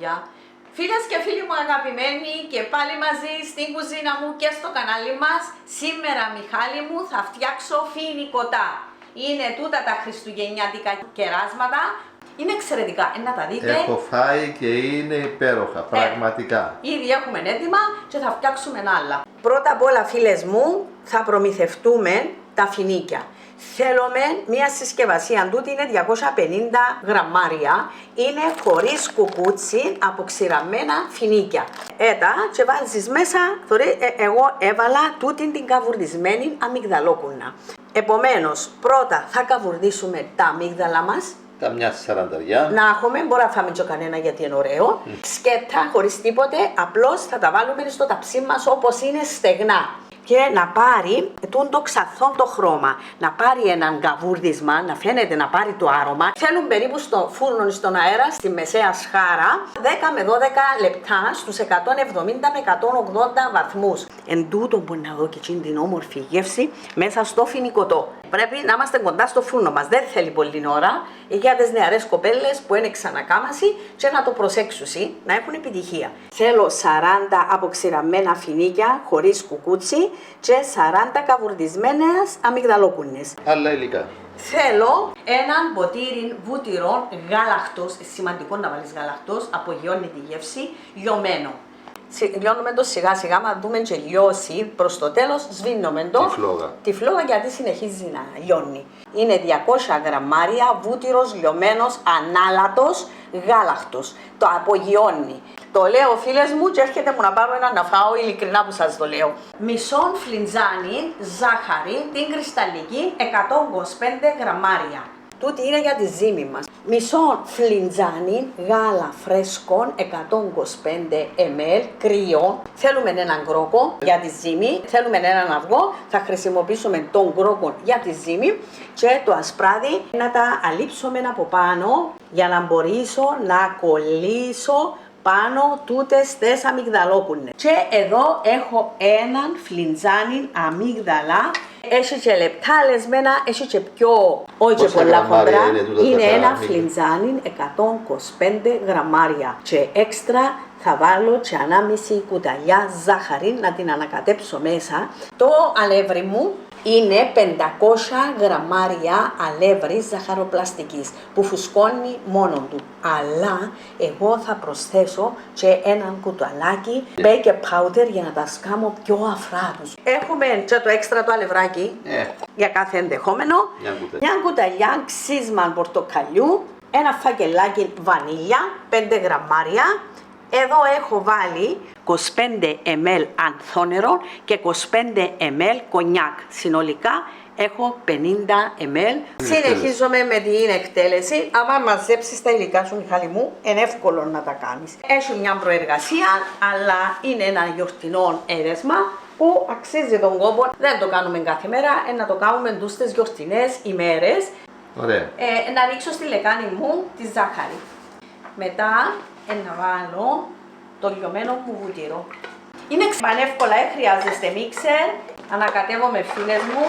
παιδιά. Φίλες και φίλοι μου αγαπημένοι και πάλι μαζί στην κουζίνα μου και στο κανάλι μας. Σήμερα, Μιχάλη μου, θα φτιάξω φοινικοτά. Είναι τούτα τα χριστουγεννιάτικα κεράσματα. Είναι εξαιρετικά, να τα δείτε. Έχω φάει και είναι υπέροχα, πραγματικά. Ήδη έχουμε έτοιμα και θα φτιάξουμε άλλα. Πρώτα απ' όλα, φίλες μου, θα προμηθευτούμε τα φινίκια. Θέλουμε μια συσκευασία, τούτη είναι 250 γραμμάρια, είναι χωρίς κουκούτσι, αποξηραμένα φινίκια. Έτα και βάζεις μέσα, εγώ έβαλα τούτη την καβουρδισμένη αμυγδαλόκουνα. Επομένως, πρώτα θα καβουρδίσουμε τα αμύγδαλα μας. Τα μια σαρανταριά. Να έχουμε, μπορεί να φάμε και κανένα γιατί είναι ωραίο. Σκέτα, χωρίς τίποτε, απλώς θα τα βάλουμε στο ταψί μας όπως είναι στεγνά. Και να πάρει το ξαθόν το χρώμα, να πάρει έναν καβούρδισμα, να φαίνεται να πάρει το άρωμα. Θέλουν περίπου στο φούρνο στον αέρα, στη μεσαία σχάρα, 10 με 12 λεπτά στους 170 με 180 βαθμούς. Εν τούτο μπορεί να δω και την όμορφη γεύση μέσα στο φοινικοτό. Πρέπει να είμαστε κοντά στο φούρνο μας, δεν θέλει πολλή ώρα για τις νεαρές κοπέλες που είναι ξανακάμαση και να το προσέξουν να έχουν επιτυχία. Θέλω 40 αποξηραμένα φινίκια χωρίς κουκούτσι και 40 καβουρδισμένες αμυγδαλόκουνες. Άλλα υλικά. Θέλω έναν ποτήρι βούτυρων γάλακτος, σημαντικό να βάλεις γάλακτος, απογειώνει τη γεύση, λιωμένο. Λιώνουμε το σιγά σιγά, μα δούμε και λιώσει προς το τέλος, σβήνουμε το. Τη φλόγα γιατί συνεχίζει να λιώνει. Είναι 200 γραμμάρια βούτυρος λιωμένος ανάλατος γάλακτος. Το απογειώνει. Το λέω φίλες μου και έρχεται μου να πάρω ένα να φάω, ειλικρινά που σας το λέω. Μισό φλιντζάνι ζάχαρη, την κρυσταλλική, 125 γραμμάρια. Τούτη είναι για τη ζύμη μας. Μισό φλιντζάνι γάλα φρέσκο 125 ml κρύο. Θέλουμε έναν κρόκο για τη ζύμη. Θέλουμε έναν αυγό. Θα χρησιμοποιήσουμε τον κρόκο για τη ζύμη. Και το ασπράδι να τα αλείψουμε από πάνω για να μπορέσω να κολλήσω πάνω τούτες τις αμυγδαλόκουνες. Και εδώ έχω έναν φλιντζάνι αμύγδαλα. Έχει και λεπτάλεσμένα, έχει και πιο, όχι και πολλά χοντρά. Είναι ένα φλιντζάνι 125 γραμμάρια. Και έξτρα θα βάλω και 1,5 κουταλιά ζάχαρη να την ανακατέψω μέσα. Το αλεύρι μου είναι 500 γραμμάρια αλεύρι ζαχαροπλαστικής που φουσκώνει μόνο του. Αλλά εγώ θα προσθέσω και έναν κουταλάκι baking powder για να τα σκάμω πιο αφρά τους. Έχουμε και το έξτρα το αλευράκι για κάθε ενδεχόμενο. Μια κουταλιά ξύσμα πορτοκαλιού, ένα φακελάκι βανίλια, 5 γραμμάρια. Εδώ έχω βάλει 25 ml ανθόνερο και 25 ml κονιάκ. Συνολικά έχω 50 ml. Συνεχίζουμε με την εκτέλεση. Άμα μαζέψεις τα υλικά σου, Μιχάλη μου, είναι εύκολο να τα κάνεις. Έχει μια προεργασία, αλλά είναι ένα γιορτινό έρεσμα που αξίζει τον κόπο. Δεν το κάνουμε κάθε μέρα, να το κάνουμε τις γιορτινές ημέρες. Ωραία. Να ρίξω στη λεκάνη μου τη ζάχαρη. Μετά να βάλω το λιωμένο μου βούτυρο. Είναι πανεύκολα, χρειάζεστε μίξερ. Ανακατεύομαι φίλες μου.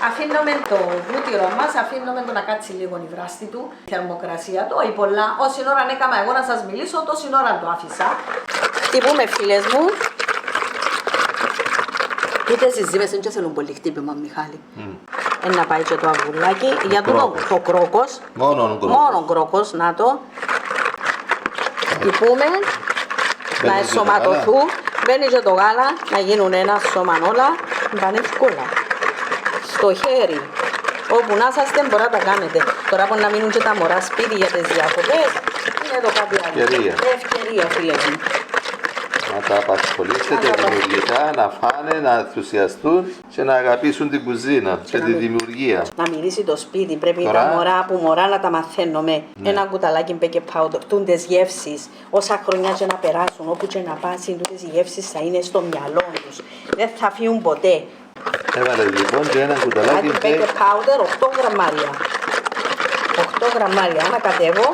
Αφήνουμε το βούτυρο μας, αφήνουμε το να κάτσει λίγο η βράστη του. Η θερμοκρασία του, όχι πολλά. Όση ώρα έκανα εγώ να σας μιλήσω, τόση ώρα το άφησα. Χτυπούμε φίλες μου. Είτε στις ζύμες δεν θέλουν πολύ χτύπημα, Μιχάλη. Να πάει και το αυγουλάκι. Για το κρόκος. Μόνο κρόκος, να το. Χτυπούμε, να ενσωματωθούν, μπαίνει και το γάλα, να γίνουν ένα σώμα όλα, πανεύκολα. Στο χέρι, όπου να είσαστε μπορεί να τα κάνετε. Τώρα που να μείνουν και τα μωρά σπίτι για τις διακοπές, είναι εδώ κάτι άλλο. Ευκαιρία, φίλες μου. Να τα απασχολήσετε δημιουργικά, να φάνε, να ενθουσιαστούν και να αγαπήσουν την κουζίνα και τη δημιουργία. Να μυρίσει το σπίτι, πρέπει τα μωρά που μωρά να τα μαθαίνουμε. Ένα κουταλάκι baking powder, τούντες γεύσεις, όσα χρόνια και να περάσουν, όπου και να πάσουν, τούντες γεύσεις θα είναι στο μυαλό τους. Δεν θα φύγουν ποτέ. Έβαλε λοιπόν και ένα κουταλάκι baking powder, 8 γραμμάρια. 8 γραμμάρια, ανακατεύω.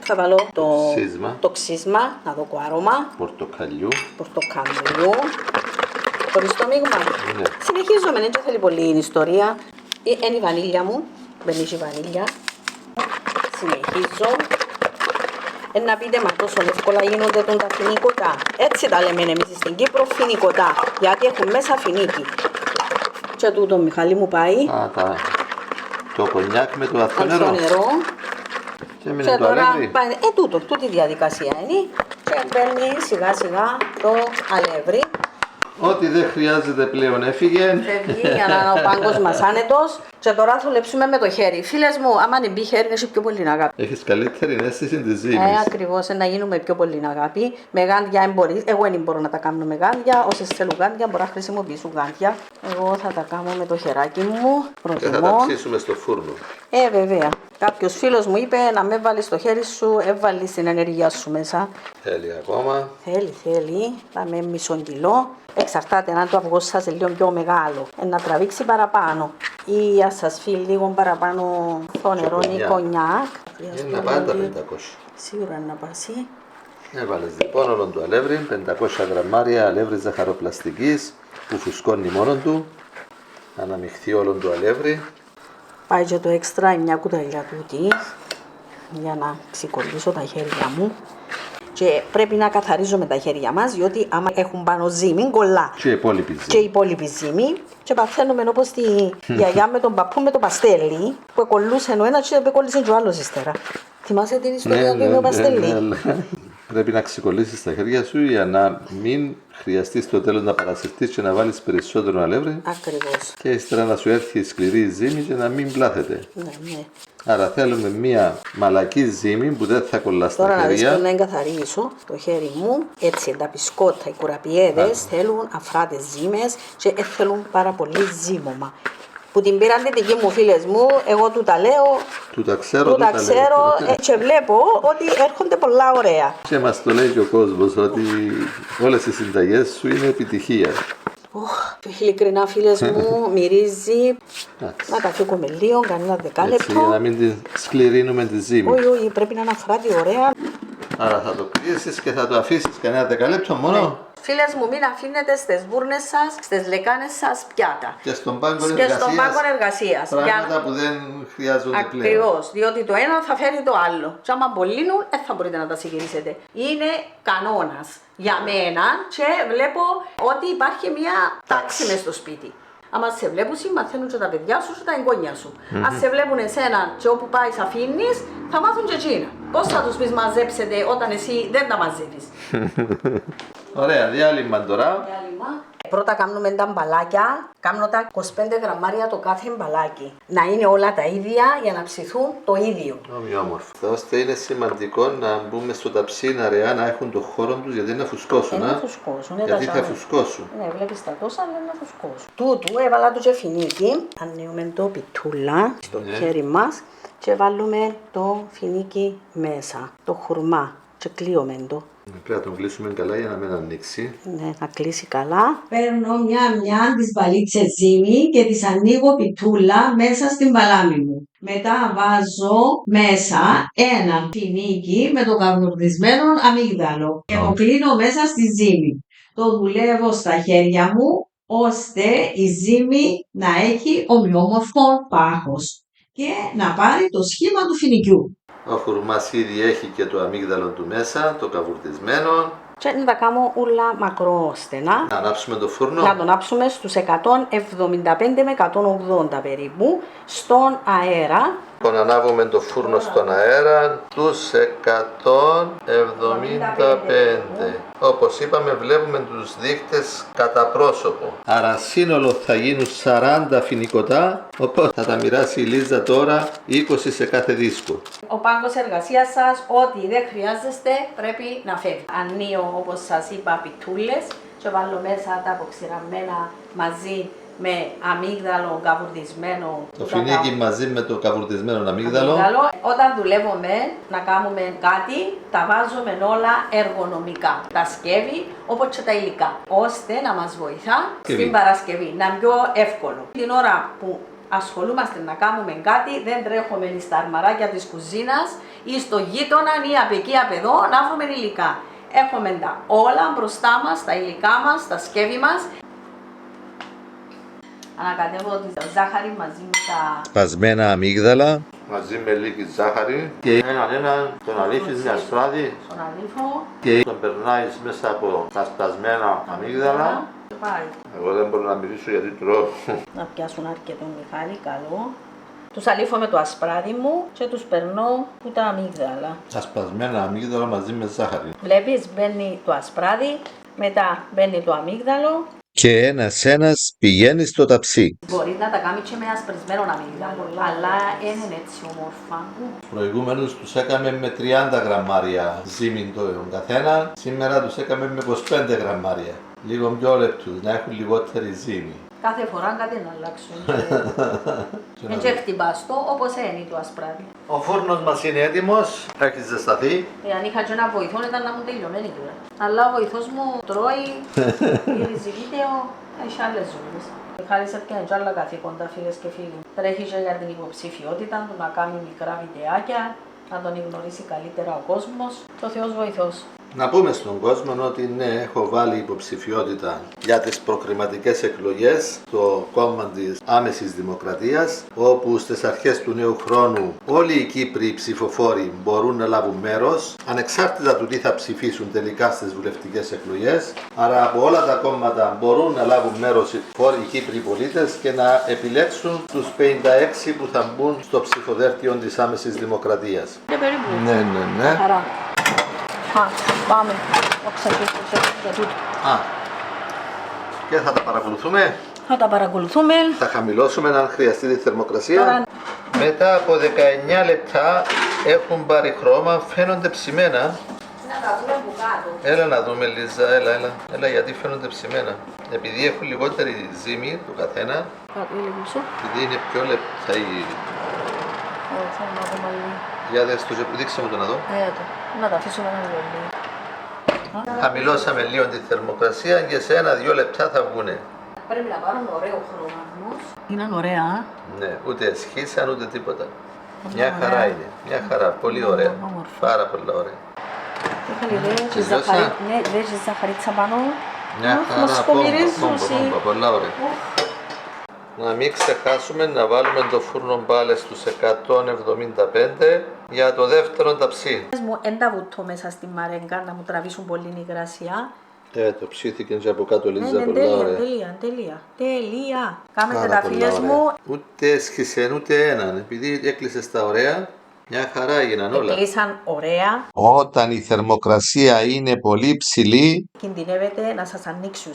Θα βάλω το ξύσμα, να δω το άρωμα. Πορτοκαλιού. Χωρίς το μείγμα. Ναι. Συνεχίζουμε, δεν θέλει πολύ η ιστορία. Είναι η βανίλια μου, μπαίνει η βανίλια. Συνεχίζω. Να πείτε μα τόσο εύκολα γίνονται τα φινικοτά. Έτσι τα λέμε εμείς στην Κύπρο, φινικοτά. Γιατί έχουν μέσα φινίκι. Και τούτο Μιχάλη μου πάει. Το κονιάκ με το βαθύ νερό. Και τώρα πάει, τούτη διαδικασία είναι. Και μπαίνει σιγά σιγά το αλεύρι. Ό,τι δεν χρειάζεται πλέον έφυγε. Φεύγει για να είναι ο πάγκος μας άνετος. Και τώρα θα δουλέψουμε με το χέρι. Φίλες μου, άμα είναι μπει χέρι, έχει πιο πολύ αγάπη. Έχεις καλύτερη αίσθηση της ζύμης. Ακριβώς, να γίνουμε πιο πολύ αγάπη. Με γάντια μπορεί. Εγώ δεν μπορώ να τα κάνω με γάντια. Όσες θέλουν γάντια, μπορώ να χρησιμοποιήσουν γάντια. Εγώ θα τα κάνω με το χεράκι μου. Και θα τα ψήσουμε στο φούρνο. Βέβαια. Κάποιος φίλος μου είπε να με βάλεις το χέρι σου, έβαλεις την ενέργειά σου μέσα. Θέλει ακόμα. Θέλει. Θα με μισό κιλό. Εξαρτάται αν το αυγό σας είναι λίγο πιο μεγάλο. Να τραβήξει παραπάνω. Ή αν σας φύγει λίγο παραπάνω το νερό ή κονιάκ. Είναι να πάνε τα 500. Σίγουρα να πάσει. Έβαλες λοιπόν όλο το αλεύρι, 500 γραμμάρια αλεύρι ζαχαροπλαστικής που φουσκώνει μόνο του. Αναμειχθεί όλο το αλεύρι. Πάει και το έξτρα μια κουταλιά τούτη για να ξεκολλήσω τα χέρια μου. Και πρέπει να καθαρίζουμε τα χέρια μας, διότι άμα έχουν πάνω ζύμη, κολλά. Και η υπόλοιπη ζύμη. Και παθαίνουμε όπως τη γιαγιά με τον παππού με το παστέλι, που κολλούσε ο ένας και κολλήσε και ο άλλος ύστερα. Θυμάσαι την ιστορία του με το παστέλι. Πρέπει να ξεκολλήσεις τα χέρια σου για να μην χρειαστεί στο τέλος να παρασυρθείς και να βάλεις περισσότερο αλεύρι. Ακριβώς. Και ύστερα να σου έρθει η σκληρή ζύμη και να μην πλάθεται. Ναι. Άρα θέλουμε μία μαλακή ζύμη που δεν θα κολλά στα χέρια. Τώρα να δεις να εγκαθαρίσω το χέρι μου. Έτσι τα πισκότα, οι κουραπιέδες θέλουν αφράτες ζύμες και θέλουν πάρα πολύ ζύμωμα. Που την πήραν τη δική μου φίλες μου, εγώ του τα λέω, του τα ξέρω και βλέπω ότι έρχονται πολλά ωραία. Και μας το λέει και ο κόσμος ότι όλες οι συνταγές σου είναι επιτυχία. Ειλικρινά φίλες μου, μυρίζει. Να τα φύγουμε λίγο, κανένα δεκάλεπτο. Έτσι, για να μην την σκληρύνουμε τη ζύμη. Όχι, πρέπει να αναφράτη ωραία. Άρα θα το κρύσεις και θα το αφήσεις κανένα δεκαλέπτο μόνο. Ναι. Φίλες μου, μην αφήνετε στις βούρνες σας, στις λεκάνες σας πιάτα. Και στον πάγκο εργασίας. Πράγματα που δεν χρειάζονται πλέον. Ακριβώς, διότι το ένα θα φέρει το άλλο. Και άμα μπολύνουν, δεν θα μπορείτε να τα συγκρίσετε. Είναι κανόνας για μένα και βλέπω ότι υπάρχει μια τάξη μες στο σπίτι. Άμα σε βλέπουν, μαθαίνουν και τα παιδιά σου και τα εγγόνια σου. Αν σε βλέπουν εσένα και όπου πάει αφήνεις, θα μάθουν και εκείνα. Πώς θα τους πεις μαζέψετε όταν εσύ δεν τα μαζεύεις. Ωραία, διάλειμμα τώρα. Πρώτα κάνουμε τα μπαλάκια, κάνω τα 25 γραμμάρια το κάθε μπαλάκι. Να είναι όλα τα ίδια για να ψηθούν το ίδιο. Ομοιόμορφο. Ώστε είναι σημαντικό να μπούμε στο ταψί αραιά να έχουν το χώρο τους γιατί να φουσκώσουν. Γιατί θα φουσκώσουν. Ναι, βλέπεις τα τόσα, αλλά να φουσκώσουν. Τούτου έβαλα το και φινίκι. Ανοίγουμε το πιτούλα στο χέρι μας και βάλουμε το φινίκι μέσα, το χουρμά και κλείουμε το. Πρέπει να τον κλείσουμε καλά για να μην ανοίξει. Ναι, να κλείσει καλά. Παίρνω μια τις μπαλίτσες ζύμη και τις ανοίγω πιτούλα μέσα στην παλάμη μου. Μετά βάζω μέσα ένα φινίκι με το καβουρδισμένο αμύγδαλο και το κλείνω μέσα στη ζύμη. Το δουλεύω στα χέρια μου ώστε η ζύμη να έχει ομοιόμορφο πάχος και να πάρει το σχήμα του φινικιού. Ο χουρμάς ήδη έχει και το αμύγδαλο του μέσα, το καβουρτισμένο. Και να τα κάνω όλα μακρόστενα. Να ανάψουμε το φούρνο. Να τον ανάψουμε στους 175 με 180 περίπου στον αέρα. Λοιπόν, ανάβουμε το φούρνο στον αέρα τους 175. Όπως είπαμε, βλέπουμε τους δείκτες κατά πρόσωπο. Άρα σύνολο θα γίνουν 40 φινικοτά, οπότε θα τα μοιράσει η Λίζα τώρα 20 σε κάθε δίσκο. Ο πάγκος εργασίας σας, ό,τι δεν χρειάζεστε, πρέπει να φεύγει. Ανοίγω, όπως σας είπα, πιτούλες και βάλω μέσα τα αποξηραμένα μαζί με αμύγδαλο καβουρδισμένο. Το φινίκι μαζί με το καβουρδισμένο αμύγδαλο. Όταν δουλεύουμε να κάνουμε κάτι, τα βάζουμε όλα εργονομικά. Τα σκεύη όπως και τα υλικά, ώστε να μας βοηθά στην Παρασκευή, να είναι πιο εύκολο. Την ώρα που ασχολούμαστε να κάνουμε κάτι, δεν τρέχουμε στα αρμαράκια της κουζίνας ή στο γείτονα ή απ' εκεί απ' εδώ να βρούμε υλικά. Έχουμε τα όλα μπροστά μας, τα υλικά μας, τα σκεύη μας. Ανακατεύω τη ζάχαρη μαζί με τα... Σπασμένα αμύγδαλα. Μαζί με λίγη ζάχαρη. Και έναν τον αλήφεις μια σπράδι. Στον αλήφο. Και τον περνάεις μέσα από τα σπασμένα αμύγδαλα. Και πάει. Εγώ δεν μπορώ να μιλήσω γιατί τρώω. Να πιάσουν αρκετό Μιχάλη, καλό. Τους αλήφω με το ασπράδι μου και τους περνώ που τα αμύγδαλα. Τα σπασμένα αμύγδαλα μαζί με ζάχαρη. Βλέπεις, μπαίνει το ασπράδι, μετά μπαίνει το αμύγδαλο. Και ένας πηγαίνει στο ταψί. Μπορεί να τα κάνει και με ασπρισμένο αμύγδαλο, αλλά είναι έτσι όμορφα. Προηγούμενους τους έκαμε με 30 γραμμάρια ζύμιν το καθένα. Σήμερα τους έκαμε με 25 γραμμάρια. Λίγο πιο λεπτούς, να έχουν λιγότερη ζύμη. Κάθε φορά κάτι να αλλάξουν. Και χτυπάς το όπως είναι το ασπράδι. Ο φούρνος μας είναι έτοιμος, έχει ζεσταθεί. Αν είχα και ένα βοηθό ήταν να μου τελειωμένη τώρα. Αλλά ο βοηθός μου τρώει, γυρίζει βίντεο, έχει άλλες ζωές. Χάρη σε και άλλα καθήκοντα, φίλες και φίλοι. Τρέχει και για την υποψηφιότητα του να κάνει μικρά βιντεάκια, να τον γνωρίσει καλύτερα ο κόσμος. Το Θεός βοηθός. Να πούμε στον κόσμο ότι ναι, έχω βάλει υποψηφιότητα για τις προκριματικές εκλογές στο κόμμα της Άμεσης Δημοκρατίας, όπου στις αρχές του νέου χρόνου όλοι οι Κύπροι ψηφοφόροι μπορούν να λάβουν μέρος, ανεξάρτητα του τι θα ψηφίσουν τελικά στις βουλευτικές εκλογές. Άρα από όλα τα κόμματα μπορούν να λάβουν μέρος οι Κύπροι πολίτες και να επιλέξουν τους 56 που θα μπουν στο ψηφοδέλτιο της Άμεσης Δημοκρατίας. Και περίπου. Ναι. Χαρά. Πάμε. Για τούτο. Και θα τα παρακολουθούμε. Θα τα παρακολουθούμε. Θα χαμηλώσουμε αν χρειαστεί τη θερμοκρασία. Τώρα... Μετά από 19 λεπτά έχουν πάρει χρώμα, φαίνονται ψημένα. Να τα δούμε από κάτω. Έλα να δούμε Λίζα, έλα γιατί φαίνονται ψημένα. Επειδή έχουν λιγότερη ζύμη του καθένα, Κάτω είναι πίσω. επειδή είναι πιο λεπτά η... Θα να δούμε λίγο. Για δες το, δείξε μου το να δω. Να τα αφήσουμε να λίγο. Χαμηλώσαμε λίγο τη θερμοκρασία και σε 1-2 λεπτά θα βγουνε. Πρέπει να πάρουν ωραίο χρώμα όμως. Είναι ωραία. Ναι, ούτε σχίσαν ούτε τίποτα. Μια χαρά είναι, μια χαρά, πολύ ωραία. Πάρα πολύ ωραία. Βέζεις ζαχαρίτσα πάνω. Μια χαρά, πόμπα, πολλά ωραία. Να μην ξεχάσουμε να βάλουμε το φούρνο πάλι στους 175 για το δεύτερο ταψί. Εν τα βουτώ μέσα στη μαρέγκα να μου τραβήσουν πολύ υγρασία. Το ψήθηκε και από κάτω Λίζα, Ναι, πολλά ωραία. τέλεια. Κάμετε τα φίλες μου. Ούτε έσχισε ούτε έναν, επειδή έκλεισες τα ωραία. Μια χαρά έγιναν όλα. Κλείσαν ωραία. Όταν η θερμοκρασία είναι πολύ ψηλή, Κινδυνεύεται να σας ανοίξουν.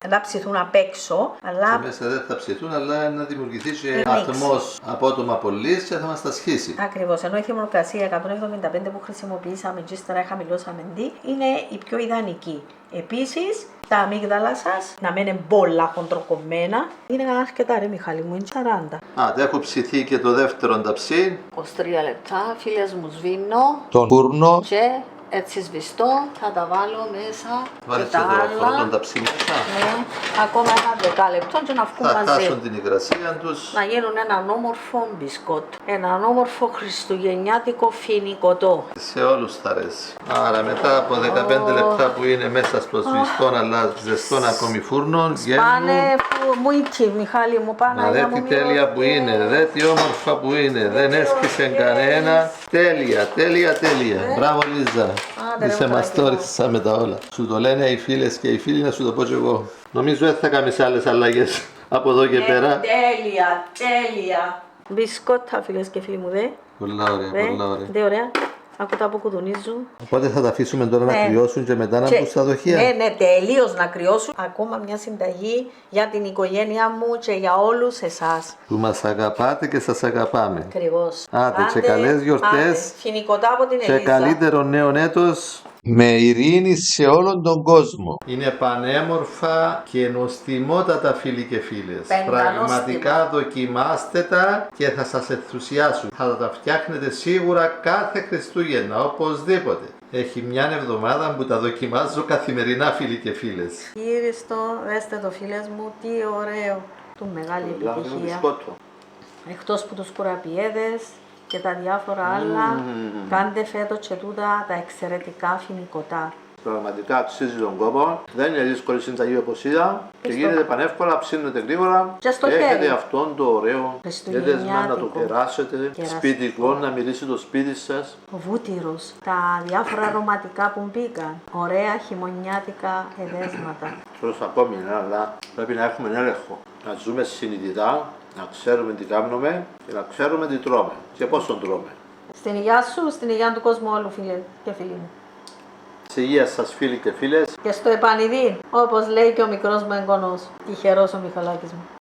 Να ψηθούν απ' έξω, αλλά και μέσα δεν θα ψηθούν, αλλά να δημιουργηθεί και Ανοίξει. ατμός απότομα πολλής και θα μας τα σχίσει. ακριβώς, ενώ η θερμοκρασία 175 που χρησιμοποιήσαμε και ύστερα χαμηλώσαμε είναι η πιο ιδανική. Επίσης, τα αμύγδαλα σας να μένουν πολλά χοντροκομμένα. Είναι αρκετά ρε Μιχάλη μου, είναι 40. Δεν έχω ψηθεί και το δεύτερο ταψί. 23 λεπτά, φίλες μου σβήνω Τον φούρνο. και έτσι σβηστό θα τα βάλω μέσα. Βάλεις και τα το άλλα. πρώτο ταψί μέσα. Ναι, ακόμα ένα 10 λεπτό και να βγουν Θα μαζί. χάσουν την υγρασία τους. Να γίνουν έναν όμορφο μπισκότ. Έναν όμορφο χριστουγεννιάτικο φινικοτό. Σε όλους θα αρέσει. Άρα μετά από 15 λεπτά που είναι μέσα στο σβηστό αλλά ζεστόν ακόμη φούρνο, Πάνε μουίτσι, Μιχάλη μου, πάνε να δει τι τέλεια που είναι, δε τι όμορφα που είναι, δεν έσκησε κανένα. Τέλεια. Μπράβο Λίζα. Είσαι μαστόρισα με τα όλα. Σου το λένε οι φίλες και οι φίλοι, να σου το πω κι εγώ. Νομίζω δεν θα κάνεις άλλες αλλαγές από εδώ και πέρα. Τέλεια. Μπισκότα, φίλες και φίλοι μου, δε. Πολλά ωραία. Δε ωραία. Ακούτα που κουδουνίζουν. Οπότε θα τα αφήσουμε τώρα να κρυώσουν και μετά να μπουν στα δοχεία. Ναι, τελείως να κρυώσουν. Ακόμα μια συνταγή για την οικογένειά μου και για όλους εσάς. Που μας αγαπάτε και σας αγαπάμε. Ακριβώς. Άντε, και καλές γιορτές. Φινικοτά από την Και Ελίζα. καλύτερο νέο έτος με ειρήνη σε όλον τον κόσμο. Είναι πανέμορφα και νοστιμότατα φίλοι και φίλες. Πραγματικά δοκιμάστε τα και θα σας ενθουσιάσουν. Θα τα φτιάχνετε σίγουρα κάθε Χριστούγεννα, οπωσδήποτε. Έχει μια εβδομάδα που τα δοκιμάζω καθημερινά φίλοι και φίλες. Κύριστο, δέστε το φίλες μου, τι ωραίο. Του μεγάλη επιτυχία. Εκτός που τους κουραπιέδες και τα διάφορα άλλα, κάντε φέτος και τούτα τα εξαιρετικά φινικοτά. Πραγματικά αξίζει τον κόπο. Δεν είναι δύσκολη συνταγή όπως είδα και Στο- γίνεται πανεύκολα, ψήνεται γρήγορα. Και στο έχετε χέρι. αυτόν το ωραίο γεύμα να το κεράσετε. Κεραστικό. Σπιτικό, να μυρίσει το σπίτι σας. Ο βούτυρος, τα διάφορα αρωματικά που μπήκαν, ωραία χειμωνιάτικα εδέσματα. Προς ακόμη είναι, αλλά πρέπει να έχουμε έλεγχο. Να ζούμε συνειδητά, να ξέρουμε τι κάνουμε και να ξέρουμε τι τρώμε και πώς τον τρώμε. Στην υγεία σου, στην υγεία του κόσμου όλου, φίλε και φίλοι μου. Σε υγεία σας φίλοι και φίλες. Και στο επανειδή, όπως λέει και ο μικρός μου εγγονός, τυχερός ο Μιχαλάκης μου.